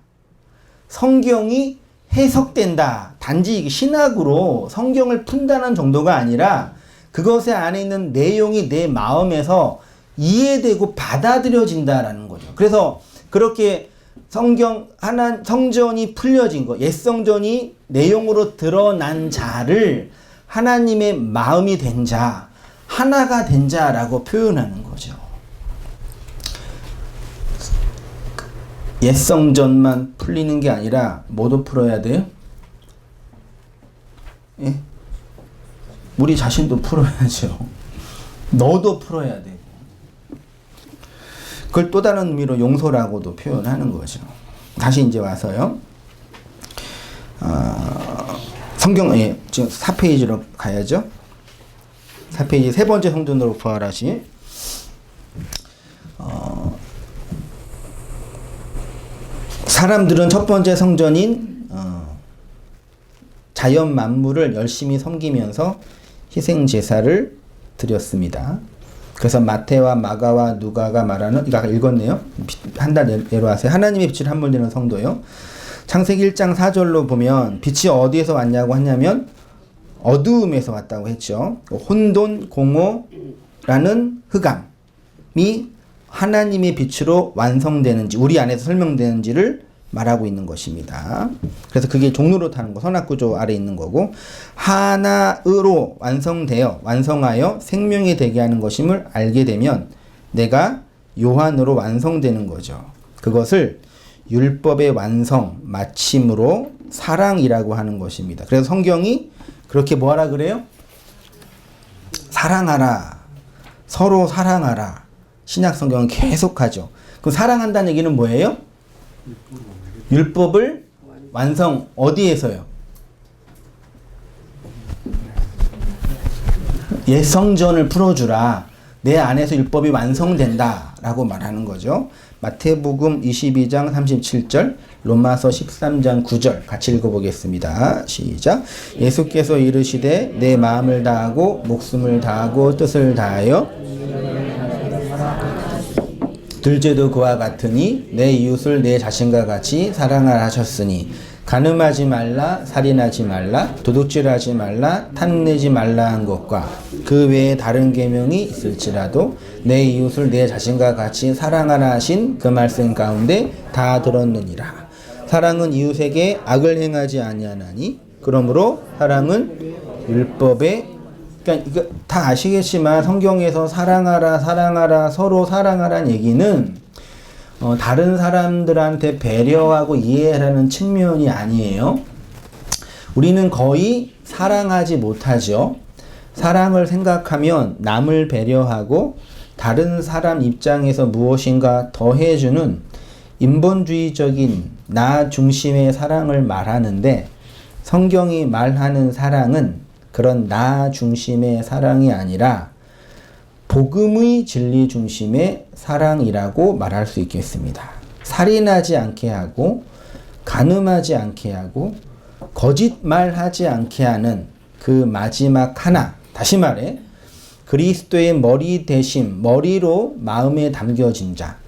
성경이 해석된다. 단지 신학으로 성경을 푼다는 정도가 아니라 그것의 안에 있는 내용이 내 마음에서 이해되고 받아들여진다라는 거죠. 그래서 그렇게 성전이 풀려진 거, 옛 성전이 내용으로 드러난 자를 하나님의 마음이 된 자, 하나가 된 자라고 표현하는 거죠. 옛 성전만 풀리는 게 아니라 뭐도 풀어야 돼요? 예? 우리 자신도 풀어야죠. 너도 풀어야 되고. 그걸 또 다른 의미로 용서라고도 표현하는 거죠. 다시 이제 와서요. 성경, 지금 4페이지로 가야죠. 4페이지 세 번째 성전으로 부활하시. 사람들은 첫 번째 성전인 자연 만물을 열심히 섬기면서 희생 제사를 드렸습니다. 그래서 마태와 마가와 누가가 말하는, 이거 아까 읽었네요. 한 달 내려와서 하나님의 빛을 함몰되는 성도요. 창세기 1장 4절로 보면 빛이 어디에서 왔냐고 하냐면 어두움에서 왔다고 했죠. 혼돈 공허라는 흑암이 하나님의 빛으로 완성되는지, 우리 안에서 설명되는지를 말하고 있는 것입니다. 그래서 그게 종로로 타는 거, 선악구조 아래 있는 거고, 하나로 완성하여 생명이 되게 하는 것임을 알게 되면 내가 요한으로 완성되는 거죠. 그것을 율법의 완성, 마침으로 사랑이라고 하는 것입니다. 그래서 성경이 그렇게 뭐하라 그래요? 사랑하라. 서로 사랑하라. 신약 성경은 계속하죠. 그럼 사랑한다는 얘기는 뭐예요? 율법을 완성, 어디에서요? 옛 성전을 풀어주라. 내 안에서 율법이 완성된다 라고 말하는 거죠. 마태복음 22장 37절, 로마서 13장 9절 같이 읽어보겠습니다. 시작. 예수께서 이르시되 내 마음을 다하고 목숨을 다하고 뜻을 다하여 둘째도 그와 같으니 내 이웃을 내 자신과 같이 사랑하라 하셨으니 간음하지 말라, 살인하지 말라, 도둑질하지 말라, 탐내지 말라 한 것과 그 외에 다른 계명이 있을지라도 내 이웃을 내 자신과 같이 사랑하라 하신 그 말씀 가운데 다 들었느니라. 사랑은 이웃에게 악을 행하지 아니하나니 그러므로 사랑은 율법에, 그러니까 이거 다 아시겠지만 성경에서 사랑하라, 서로 사랑하라는 얘기는 다른 사람들한테 배려하고 이해하라는 측면이 아니에요. 우리는 거의 사랑하지 못하죠. 사랑을 생각하면 남을 배려하고 다른 사람 입장에서 무엇인가 더해주는 인본주의적인 나 중심의 사랑을 말하는데, 성경이 말하는 사랑은 그런 나 중심의 사랑이 아니라 복음의 진리 중심의 사랑이라고 말할 수 있겠습니다. 살인하지 않게 하고 간음하지 않게 하고 거짓말하지 않게 하는 그 마지막 하나, 다시 말해 그리스도의 머리 대심, 머리로 마음에 담겨진 자,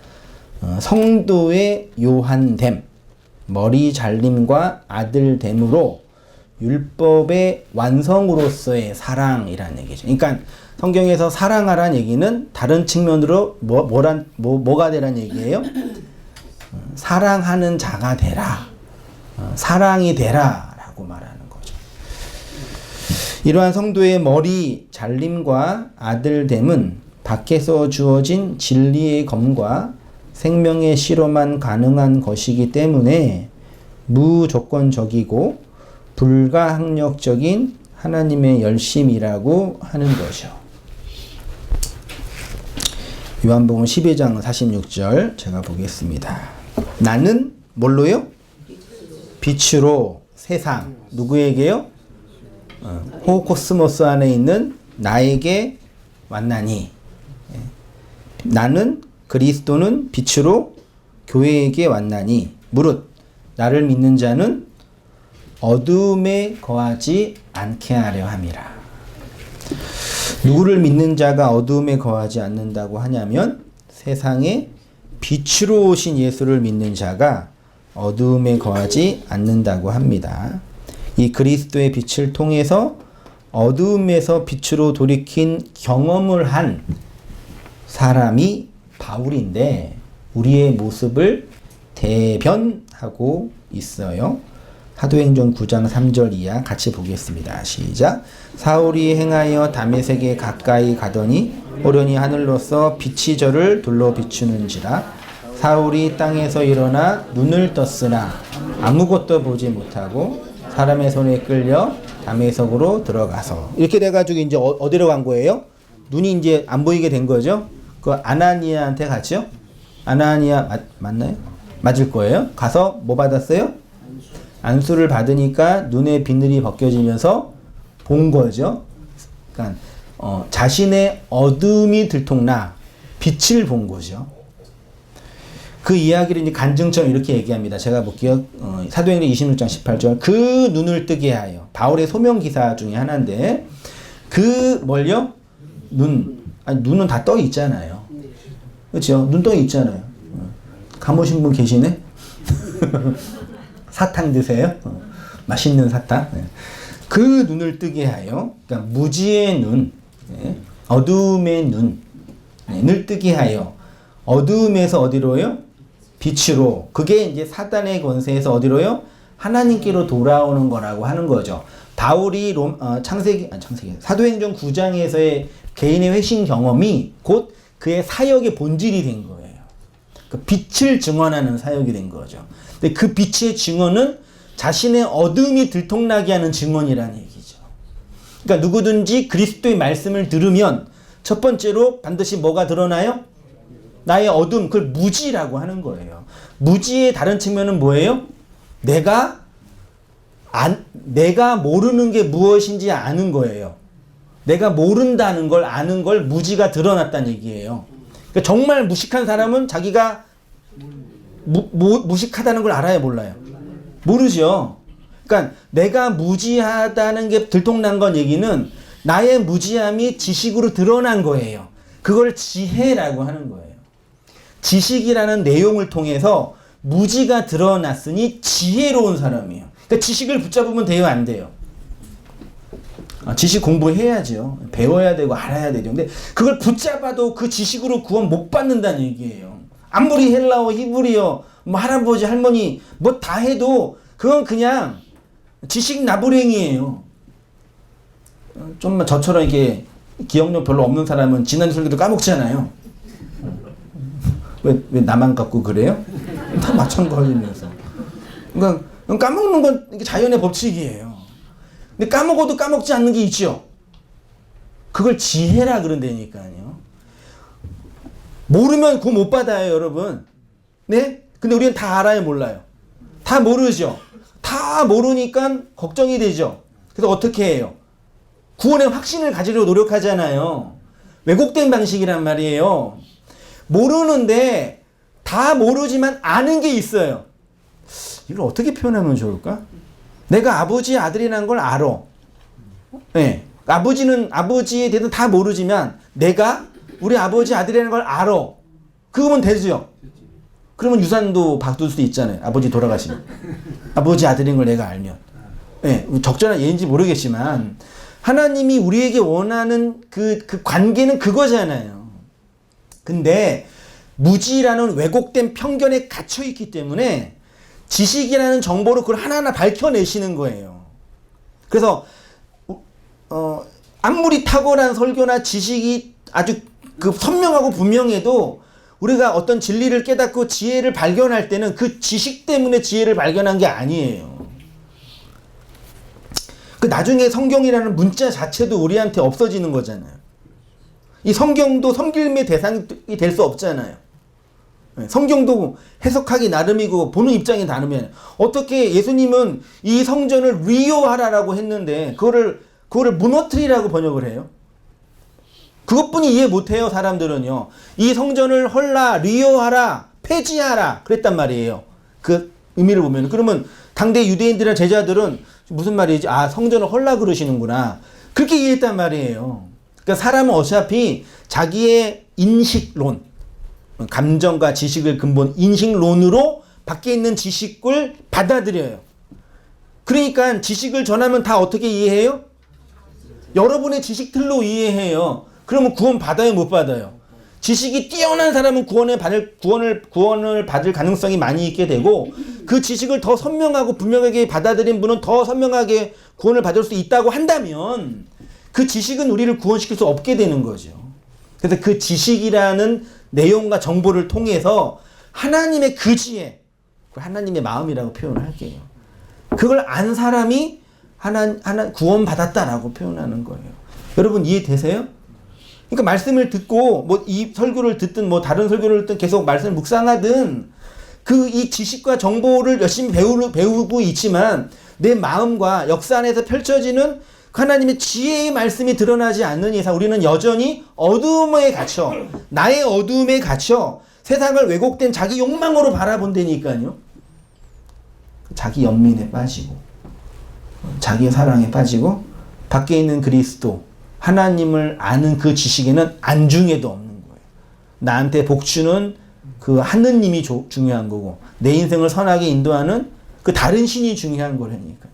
성도의 요한됨, 머리 잘림과 아들됨으로 율법의 완성으로서의 사랑이라는 얘기죠. 그러니까 성경에서 사랑하라는 얘기는 다른 측면으로 뭐가 되라는 얘기예요? 사랑하는 자가 되라. 사랑이 되라 라고 말하는 거죠. 이러한 성도의 머리 잘림과 아들됨은 밖에서 주어진 진리의 검과 생명의 씨로만 가능한 것이기 때문에 무조건적이고 불가항력적인 하나님의 열심이라고 하는 거죠. 요한복음 12장 46절 제가 보겠습니다. 나는 뭘로요? 빛으로 세상, 누구에게요? 호코스모스 안에 있는 나에게 왔나니. 나는, 그리스도는 빛으로 교회에게 왔나니 무릇 나를 믿는 자는 어둠에 거하지 않게 하려 함이라. 누구를 믿는 자가 어둠에 거하지 않는다고 하냐면 세상에 빛으로 오신 예수를 믿는 자가 어둠에 거하지 않는다고 합니다. 이 그리스도의 빛을 통해서 어둠에서 빛으로 돌이킨 경험을 한 사람이 바울인데 우리의 모습을 대변하고 있어요. 사도행전 9장 3절 이하 같이 보겠습니다. 시작. 사울이 행하여 다메섹에 가까이 가더니 호련히 하늘로서 빛이 저를 둘러 비추는지라. 사울이 땅에서 일어나 눈을 떴으나 아무것도 보지 못하고 사람의 손에 끌려 담에석으로 들어가서 이렇게 돼가지고 이제 어디로 간 거예요? 눈이 이제 안 보이게 된 거죠. 그 아나니아한테 갔죠. 아나니아 맞나요? 맞을 거예요. 가서 뭐 받았어요? 안수를 받으니까 눈의 비늘이 벗겨지면서 본 거죠. 그러니까 자신의 어둠이 들통나 빛을 본 거죠. 그 이야기를 이제 간증처럼 이렇게 얘기합니다. 제가 볼게요. 사도행전 26장 18절. 그 눈을 뜨게 하여. 바울의 소명 기사 중에 하나인데 그 뭘요? 눈은 다 떠 있잖아요. 그렇죠? 눈 떠 있잖아요. 감으신 분 계시네? 사탕 드세요? 맛있는 사탕. 그 눈을 뜨게 하여, 그러니까 무지의 눈, 어둠의 눈을 뜨게 하여 어둠에서 어디로요? 빛으로. 그게 이제 사단의 권세에서 어디로요? 하나님께로 돌아오는 거라고 하는 거죠. 바울이 사도행전 9장에서의 개인의 회심 경험이 곧 그의 사역의 본질이 된 거예요. 그 빛을 증언하는 사역이 된 거죠. 근데 그 빛의 증언은 자신의 어둠이 들통나게 하는 증언이라는 얘기죠. 그러니까 누구든지 그리스도의 말씀을 들으면 첫 번째로 반드시 뭐가 드러나요? 나의 어둠, 그걸 무지라고 하는 거예요. 무지의 다른 측면은 뭐예요? 내가 모르는 게 무엇인지 아는 거예요. 내가 모른다는 걸 아는 걸 무지가 드러났다는 얘기예요. 그러니까 정말 무식한 사람은 자기가 무식하다는 걸 알아야 몰라요. 모르죠. 그러니까 내가 무지하다는 게 들통난 건 얘기는 나의 무지함이 지식으로 드러난 거예요. 그걸 지혜라고 하는 거예요. 지식이라는 내용을 통해서 무지가 드러났으니 지혜로운 사람이에요. 그러니까 지식을 붙잡으면 돼요, 안 돼요? 지식 공부해야죠. 배워야 되고 알아야 되죠. 근데 그걸 붙잡아도 그 지식으로 구원 못 받는다는 얘기예요. 아무리 헬라어, 히브리어, 뭐 할아버지, 할머니 뭐 다 해도 그건 그냥 지식 나부랭이에요. 좀 저처럼 이렇게 기억력 별로 없는 사람은 지난 설교도 까먹잖아요. 왜 나만 갖고 그래요? 다 마찬가지면서. 그러니까 까먹는 건 자연의 법칙이에요. 근데 까먹어도 까먹지 않는 게 있죠. 그걸 지혜라 그런다니까요. 모르면 구원 못 받아요, 여러분. 네? 근데 우리는 다 알아요, 몰라요? 다 모르죠. 다 모르니까 걱정이 되죠. 그래서 어떻게 해요? 구원의 확신을 가지려고 노력하잖아요. 왜곡된 방식이란 말이에요. 모르는데 다 모르지만 아는 게 있어요. 이걸 어떻게 표현하면 좋을까? 내가 아버지의 아들이라는 걸 알아. 네. 아버지에 대해서 다 모르지만 내가 우리 아버지 아들이라는 걸 알아. 그거면 되죠. 그러면 유산도 받을 수 있잖아요. 아버지 돌아가시면. 아버지 아들인 걸 내가 알면. 네. 적절한 예인지 모르겠지만 하나님이 우리에게 원하는 그 관계는 그거잖아요. 근데 무지라는 왜곡된 편견에 갇혀 있기 때문에 지식이라는 정보로 그걸 하나하나 밝혀내시는 거예요. 그래서 아무리 탁월한 설교나 지식이 아주 선명하고 분명해도 우리가 어떤 진리를 깨닫고 지혜를 발견할 때는 그 지식 때문에 지혜를 발견한 게 아니에요. 그 나중에 성경이라는 문자 자체도 우리한테 없어지는 거잖아요. 이 성경도 섬김의 대상이 될 수 없잖아요. 성경도 해석하기 나름이고 보는 입장이 다르면 어떻게 예수님은 이 성전을 리오하라라고 했는데 그거를 무너뜨리라고 번역을 해요? 그것뿐이 이해 못해요, 사람들은요. 이 성전을 헐라, 리오하라, 폐지하라 그랬단 말이에요. 그 의미를 보면. 그러면 당대 유대인들이나 제자들은 무슨 말이지? 아, 성전을 헐라 그러시는구나. 그렇게 이해했단 말이에요. 그러니까 사람은 어차피 자기의 인식론, 감정과 지식을 근본 인식론으로 밖에 있는 지식을 받아들여요. 그러니까 지식을 전하면 다 어떻게 이해해요? 여러분의 지식틀로 이해해요. 그러면 구원 받아요, 못 받아요? 지식이 뛰어난 사람은 구원을 받을 가능성이 많이 있게 되고 그 지식을 더 선명하고 분명하게 받아들인 분은 더 선명하게 구원을 받을 수 있다고 한다면 그 지식은 우리를 구원시킬 수 없게 되는 거죠. 그래서 그 지식이라는 내용과 정보를 통해서 하나님의 그 지혜, 하나님의 마음이라고 표현을 할게요. 그걸 안 사람이 하나 구원받았다라고 표현하는 거예요. 여러분 이해되세요? 그러니까 말씀을 듣고 뭐 이 설교를 듣든 뭐 다른 설교를 듣든 계속 말씀을 묵상하든 그 이 지식과 정보를 열심히 배우고 있지만 내 마음과 역사 안에서 펼쳐지는 하나님의 지혜의 말씀이 드러나지 않는 이상 우리는 여전히 어두움에 갇혀 나의 어두움에 갇혀 세상을 왜곡된 자기 욕망으로 바라본다니까요. 자기 연민에 빠지고 자기의 사랑에 빠지고 밖에 있는 그리스도 하나님을 아는 그 지식에는 안중에도 없는 거예요. 나한테 복주는 그 하느님이 중요한 거고 내 인생을 선하게 인도하는 그 다른 신이 중요한 거라니까요.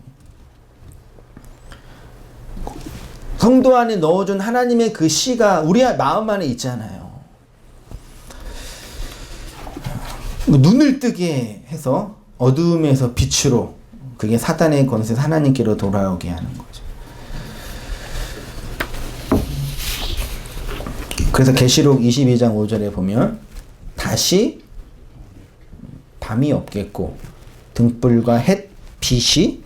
성도 안에 넣어준 하나님의 그 씨가 우리 마음 안에 있잖아요. 눈을 뜨게 해서 어두움에서 빛으로 그게 사단의 권세에서 하나님께로 돌아오게 하는 거죠. 그래서 계시록 22장 5절에 보면 다시 밤이 없겠고 등불과 햇빛이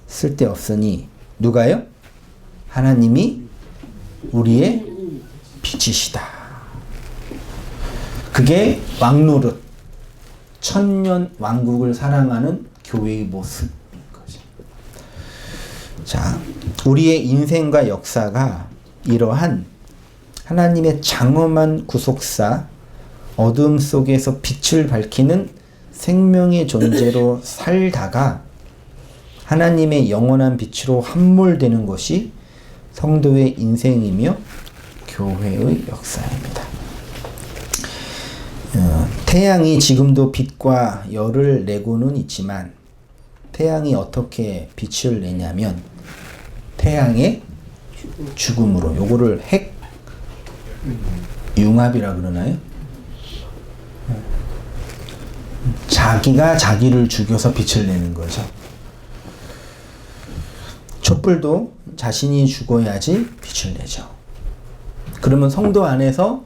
쓸데없으니 누가요? 하나님이 우리의 빛이시다. 그게 왕노릇 천년 왕국을 사랑하는 교회의 모습인 거죠. 자, 우리의 인생과 역사가 이러한 하나님의 장엄한 구속사, 어둠 속에서 빛을 밝히는 생명의 존재로 살다가 하나님의 영원한 빛으로 함몰되는 것이 성도의 인생이며 교회의 역사입니다. 태양이 지금도 빛과 열을 내고는 있지만 태양이 어떻게 빛을 내냐면 태양의 죽음으로, 요거를 핵 융합이라 그러나요? 자기가 자기를 죽여서 빛을 내는 거죠. 촛불도 자신이 죽어야지 빛을 내죠. 그러면 성도 안에서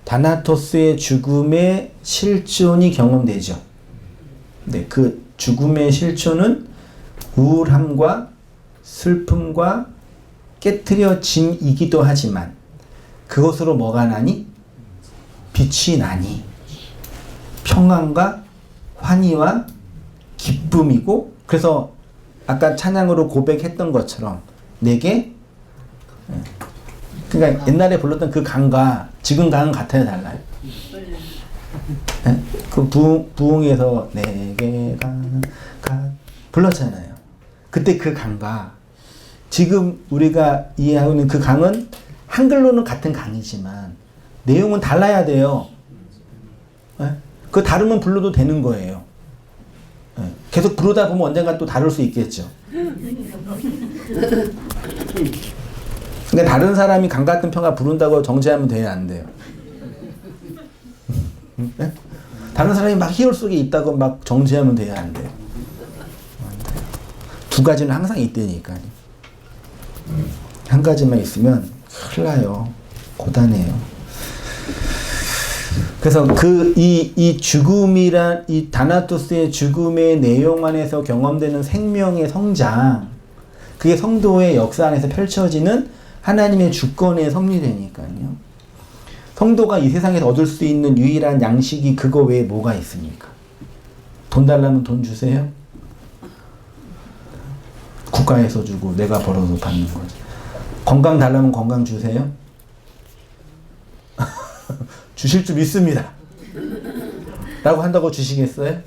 다나토스의 죽음의 실존이 경험되죠. 네, 그 죽음의 실존은 우울함과 슬픔과 깨트려짐이기도 하지만 그것으로 뭐가 나니? 빛이 나니 평안과 환희와 기쁨이고, 그래서 아까 찬양으로 고백했던 것처럼 내게, 그러니까 옛날에 불렀던 그 강과 지금 강은 같아요, 달라요? 네? 그 부흥에서 내게 가 불렀잖아요. 그때 그 강과 지금 우리가 이해하고 있는 그 강은 한글로는 같은 강이지만 내용은 달라야 돼요. 네? 그 다르면 불러도 되는 거예요. 네. 계속 부르다 보면 언젠가 또 다를 수 있겠죠. 근데 다른 사람이 강 같은 평가 부른다고 정죄하면 돼요, 안 돼요? 네? 다른 사람이 막 희열 속에 있다고 막 정죄하면 돼요, 안 돼요? 안 돼요. 두 가지는 항상 있다니까요. 한 가지만 있으면 큰일 나요. 고단해요. 그래서 이 죽음이란, 이 다나토스의 죽음의 내용 안에서 경험되는 생명의 성장, 그게 성도의 역사 안에서 펼쳐지는 하나님의 주권의 섭리라니까요. 성도가 이 세상에서 얻을 수 있는 유일한 양식이 그거 외에 뭐가 있습니까? 돈 달라면 돈 주세요? 국가에서 주고 내가 벌어서 받는 거죠. 건강 달라면 건강 주세요? 주실 줄 믿습니다. 라고 한다고 주시겠어요?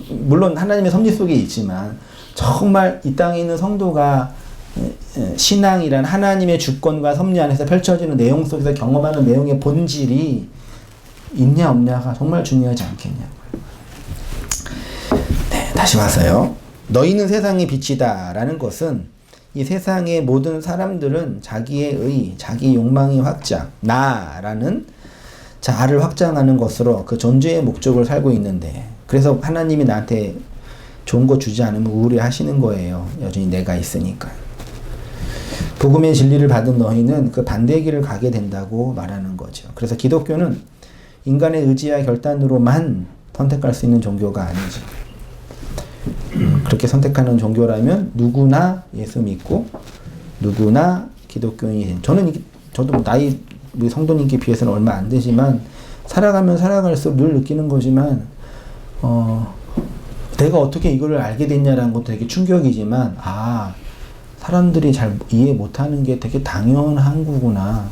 물론 하나님의 섭리 속에 있지만 정말 이 땅에 있는 성도가 신앙이란 하나님의 주권과 섭리 안에서 펼쳐지는 내용 속에서 경험하는 내용의 본질이 있냐 없냐가 정말 중요하지 않겠냐고요. 네, 다시 와서요. 너희는 세상의 빛이다 라는 것은 이 세상의 모든 사람들은 자기의 의, 자기 욕망의 확장, 나라는 자아를 확장하는 것으로 그 존재의 목적을 살고 있는데, 그래서 하나님이 나한테 좋은 거 주지 않으면 우울해하시는 거예요. 여전히 내가 있으니까. 복음의 진리를 받은 너희는 그 반대의 길을 가게 된다고 말하는 거죠. 그래서 기독교는 인간의 의지와 결단으로만 선택할 수 있는 종교가 아니죠. 그렇게 선택하는 종교라면 누구나 예수 믿고 누구나 기독교인이 된. 저도 나이 우리 성도님께 비해서는 얼마 안 되지만 살아가면 살아갈수록 늘 느끼는 거지만 내가 어떻게 이거를 알게 됐냐라는 것도 되게 충격이지만 사람들이 잘 이해 못하는 게 되게 당연한 거구나.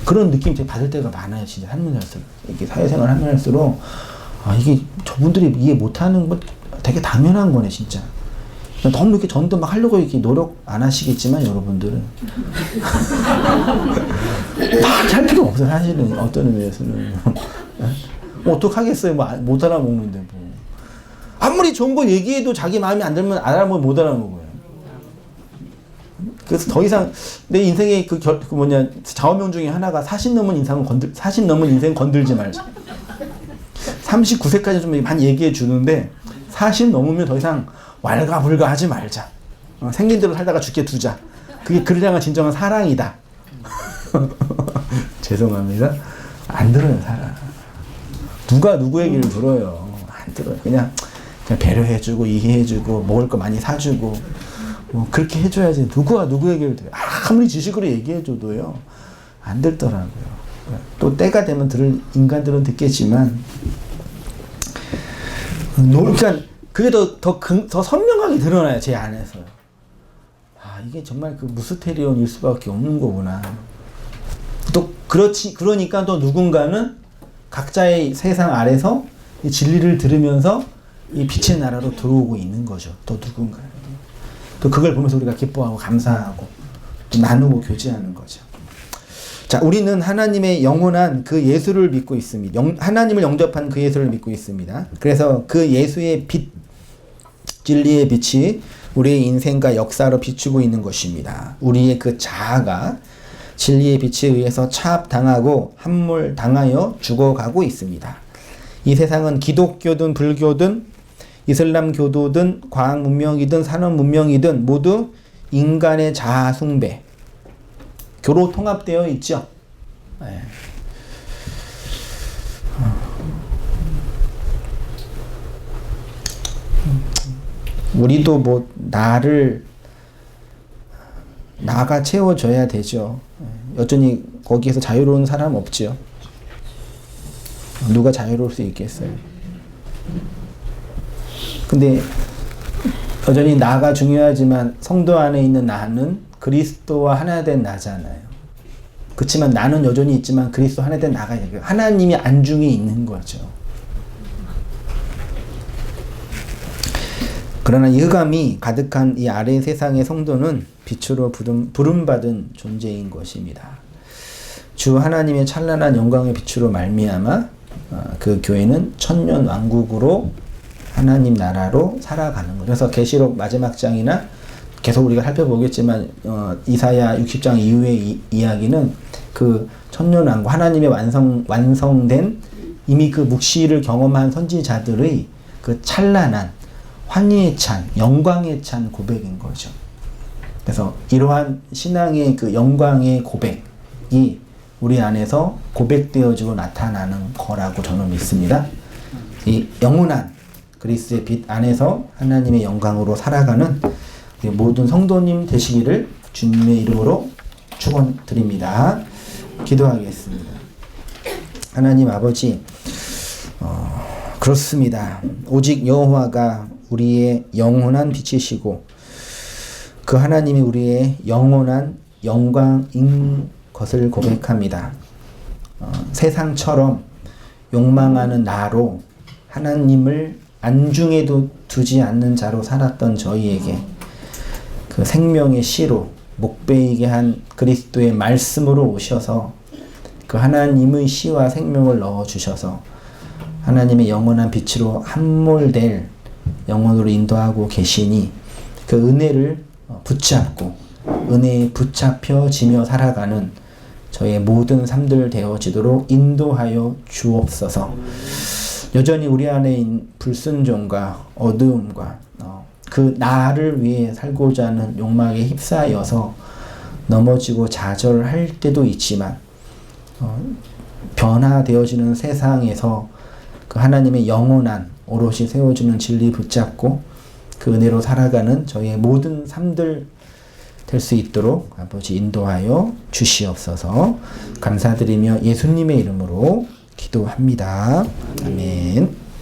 그런 느낌 제가 받을 때가 많아요. 진짜 하면 할수록. 이렇게 사회생활 하면 할수록 이게 저분들이 이해 못하는 거 되게 당연한 거네 진짜. 너무 이렇게 전도 막 하려고 이렇게 노력 안 하시겠지만 여러분들은 막 할 필요 없어요. 사실은 어떤 의미에서는 어떡하겠어요. 못 알아먹는데 뭐. 아무리 좋은 거 얘기해도 자기 마음에 안 들면 알아보면 못 알아먹어요. 그래서 더 이상 내 인생의 그 좌우명 중에 하나가 40 넘은 인생 건들지 말자. 39세까지 좀 많이 얘기해 주는데 40 넘으면 더 이상 왈가불가 하지 말자. 생긴 대로 살다가 죽게 두자. 그게 그를 향한 진정한 사랑이다. 죄송합니다. 안 들어요, 사람. 누가 누구 얘기를 들어요. 안 들어요. 그냥 배려해주고 이해해주고 먹을 거 많이 사주고 뭐 그렇게 해줘야지. 누구와 누구 얘기를 들어요. 아무리 지식으로 얘기해줘도요 안 듣더라고요. 또 때가 되면 들을 인간들은 듣겠지만 그러니까 그게 더 선명하게 드러나요. 제 안에서요. 이게 정말 그 무스테리온일 수밖에 없는 거구나. 또 그러니까 또 누군가는 각자의 세상 아래서 이 진리를 들으면서 이 빛의 나라로 들어오고 있는 거죠. 또 누군가. 또 그걸 보면서 우리가 기뻐하고 감사하고 또 나누고 교제하는 거죠. 자, 우리는 하나님의 영원한 그 예수를 믿고 있습니다. 하나님을 영접한 그 예수를 믿고 있습니다. 그래서 그 예수의 빛, 진리의 빛이 우리의 인생과 역사로 비추고 있는 것입니다. 우리의 그 자아가 진리의 빛에 의해서 차압당하고 함몰당하여 죽어가고 있습니다. 이 세상은 기독교든 불교든 이슬람교도든 과학문명이든 산업문명이든 모두 인간의 자아 숭배, 교로 통합되어 있죠. 네. 우리도 뭐 나가 채워줘야 되죠. 여전히 거기에서 자유로운 사람 없죠. 누가 자유로울 수 있겠어요. 근데 여전히 나가 중요하지만 성도 안에 있는 나는 그리스도와 하나 된 나잖아요. 그렇지만 나는 여전히 있지만 그리스도 하나 된 나가 있는 거예요. 하나님이 안중에 있는 거죠. 그러나 이 흑암이 가득한 이 아래 세상의 성도는 빛으로 부름받은 존재인 것입니다. 주 하나님의 찬란한 영광의 빛으로 말미암아 그 교회는 천년 왕국으로 하나님 나라로 살아가는 거죠. 그래서 계시록 마지막 장이나 계속 우리가 살펴보겠지만 이사야 60장 이후의 이야기는 그 천년 왕국 하나님의 완성된 이미 그 묵시를 경험한 선지자들의 그 찬란한 환희에 찬 영광에 찬 고백인 거죠. 그래서 이러한 신앙의 그 영광의 고백이 우리 안에서 고백되어지고 나타나는 거라고 저는 믿습니다. 이 영원한 그리스도의 빛 안에서 하나님의 영광으로 살아가는 모든 성도님 되시기를 주님의 이름으로 축원드립니다. 기도하겠습니다. 하나님 아버지, 그렇습니다. 오직 여호와가 우리의 영원한 빛이시고 그 하나님이 우리의 영원한 영광인 것을 고백합니다. 세상처럼 욕망하는 나로 하나님을 안중에도 두지 않는 자로 살았던 저희에게 그 생명의 씨로 목베이게 한 그리스도의 말씀으로 오셔서 그 하나님의 씨와 생명을 넣어주셔서 하나님의 영원한 빛으로 함몰될 영혼으로 인도하고 계시니 그 은혜를 붙잡고 은혜에 붙잡혀지며 살아가는 저의 모든 삶들 되어지도록 인도하여 주옵소서. 여전히 우리 안에 있는 불순종과 어두움과 그 나를 위해 살고자 하는 욕망에 휩싸여서 넘어지고 좌절할 때도 있지만 변화되어지는 세상에서 그 하나님의 영원한 오롯이 세워주는 진리 붙잡고 그 그 은혜로 살아가는 저희의 모든 삶들 될 수 있도록 아버지 인도하여 주시옵소서. 감사드리며 예수님의 이름으로 기도합니다. 아멘.